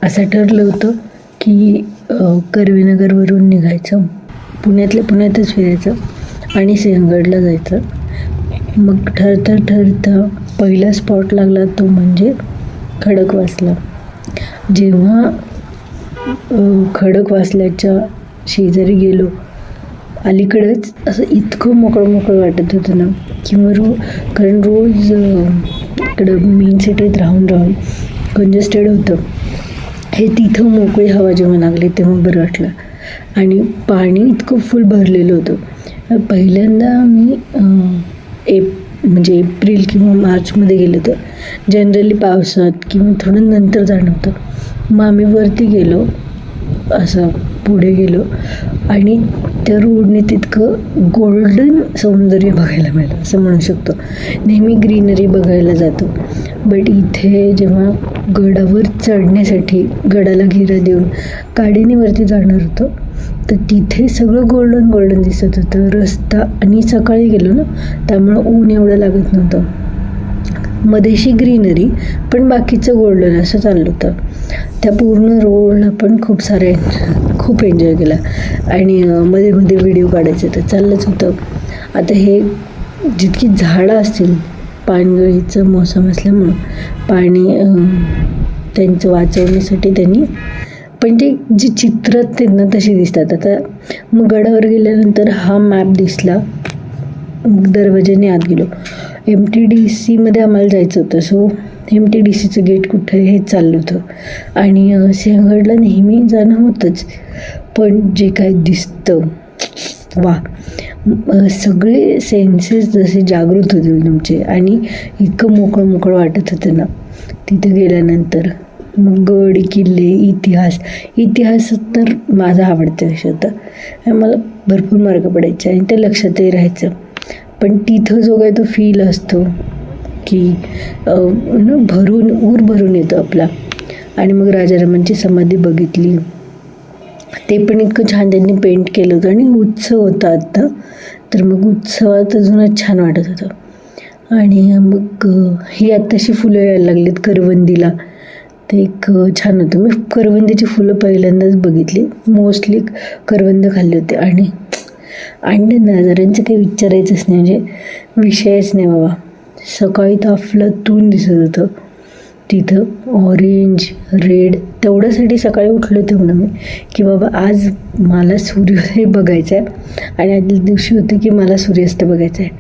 असं ठरलं होतं की कर्वेनगरवरून निघायचं, पुण्यातल्या पुण्यातच फिरायचं आणि सिंहगडला जायचं. मग ठरता पहिला स्पॉट लागला तो म्हणजे खडकवासला. जेव्हा खडकवासल्याच्या शेजारी गेलो, अलीकडेच असं इतकं मोकळं वाटत होतं ना, किंवा कारण रोज इकडं मेन सिटीत राहून कंजेस्टेड होतं. हे तिथं मोकळी हवा जेव्हा लागली तेव्हा बरं वाटलं. आणि पाणी इतकं फुल भरलेलं होतं. पहिल्यांदा मी म्हणजे एप्रिल किंवा मार्चमध्ये गेलो तर जनरली पावसात किंवा थोडं नंतर जाणं होतं. मग आम्ही वरती गेलो, असं पुढे गेलो आणि त्या रोडने तितकं गोल्डन सौंदर्य बघायला मिळालं असं म्हणू शकतो. नेहमी ग्रीनरी बघायला जातो, बट इथे जेव्हा गडावर चढण्यासाठी गडाला घेरा देऊन गाडीने वरती जाणार होतो तर तिथे सगळं गोल्डन दिसत होतं रस्ता. आणि सकाळी गेलो ना, त्यामुळं ऊन एवढं लागत नव्हतं. मध्येशी ग्रीनरी पण बाकीचं गोल्डन असं चाललं होतं. त्या पूर्ण रोडला पण खूप एन्जॉय केला आणि मध्ये व्हिडिओ काढायचे तर चाललंच होतं. आता हे जितकी झाडं असतील, पानगळीचं मोसम असल्यामुळं पाणी त्यांचं वाचवण्यासाठी त्यांनी पण ते जी चित्र आहेत ना तशी दिसतात. आता मग गडावर गेल्यानंतर हा मॅप दिसला, दरवाजाने आत गेलो. MTDCमध्ये आम्हाला जायचं होतं, सो MTDCचं गेट कुठं आहे हे चाललं होतं. आणि सिंहगडला नेहमी जाणं होतंच, पण जे काय दिसतं वा, सगळे सेन्सेस जसे जागृत होते तुमचे आणि इतकं मोकळं वाटत होतं ना तिथे गेल्यानंतर. मग गड किल्ले इतिहास तर माझा आवडता विषय होता. मला भरपूर मार्क पडायचे आणि ते लक्षातही राहायचं. पण तिथं जो काय तो फील असतो की ऊर भरून येतो आपला. आणि मग राजारामांची समाधी बघितली, ते पण इतकं छान त्यांनी पेंट केलं होतं. आणि उत्सव होता आत्ता, तर मग उत्सवात अजूनच छान वाटत होतं. आणि मग ही आत्ताशी फुलं यायला लागलीत करवंदीला, ते एक छान होतं. मी करवंदीची फुलं पहिल्यांदाच बघितली, मोस्टली करवंद खाल्ले होते. आणि नजाऱ्यांचं काही विचारायचंच नाही, म्हणजे विषयच नाही बाबा. सकाळी तर अफलातून दिसत होतं तिथं, ऑरेंज रेड. तेवढ्यासाठी सकाळी उठले होते म्हणून मी की बाबा आज मला सूर्योदय बघायचा आहे आणि आदल्या दिवशी होतं की मला सूर्यास्त बघायचा आहे.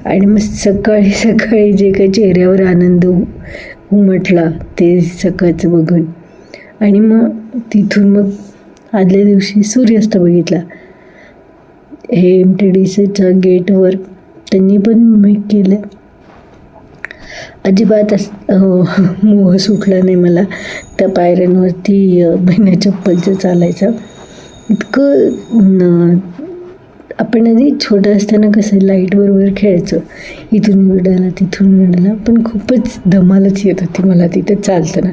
आणि मग सकाळी जे काही चेहऱ्यावर आनंद उमटला ते सकाळचं बघून. आणि मग तिथून मग आदल्या दिवशी सूर्यास्त बघितला. हे MTDCच्या गेटवर त्यांनी पण मी केलं. अजिबात मोह सुटला नाही मला त्या पायऱ्यांवरती बिना चप्पलचं चालायचं. इतकं आपण आधी छोटं असताना कसं लाईटवर खेळायचं, इथून विडाला तिथून विडाला, पण खूपच धमालच येत होती मला तिथे चालताना.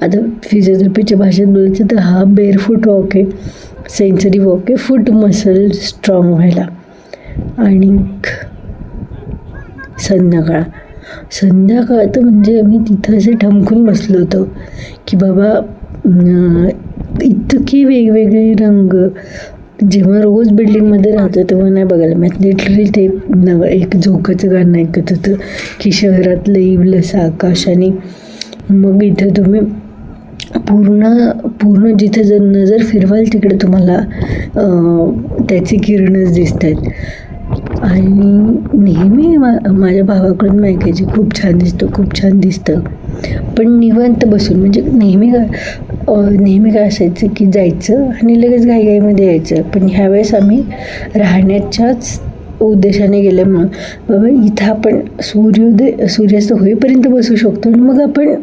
आता फिजिओथेरपीच्या भाषेत बोलायचं तर हा बेअरफूट वॉक आहे, सेन्सरी वॉक आहे, फूट मसल स्ट्रॉंग व्हायला. आणि संध्याकाळ तर म्हणजे आम्ही तिथं असे ठमकून बसलो होतो की बाबा इतके वेगवेगळे रंग. जेव्हा रोज बिल्डिंगमध्ये राहतो तेव्हा नाही बघायला मिळत. लिटरली ते एक झोकाचं गाणं ऐकत होतं की शहरातलं इवलंसं आकाश. आणि मग इथं तुम्ही पूर्ण जिथे जर नजर फिरवाल तिकडे तुम्हाला त्याची किरणच दिसत आहेत. आणि नेहमी माझ्या भावाकडून मी ऐकायची खूप छान दिसतं. पण निवांत बसून, म्हणजे नेहमी काय असायचं की जायचं आणि लगेच घाईमध्ये यायचं. पण ह्यावेळेस आम्ही राहण्याच्याच उद्देशाने गेल्यामुळं बाबा इथं आपण सूर्यास्त होईपर्यंत बसू शकतो आणि मग आपण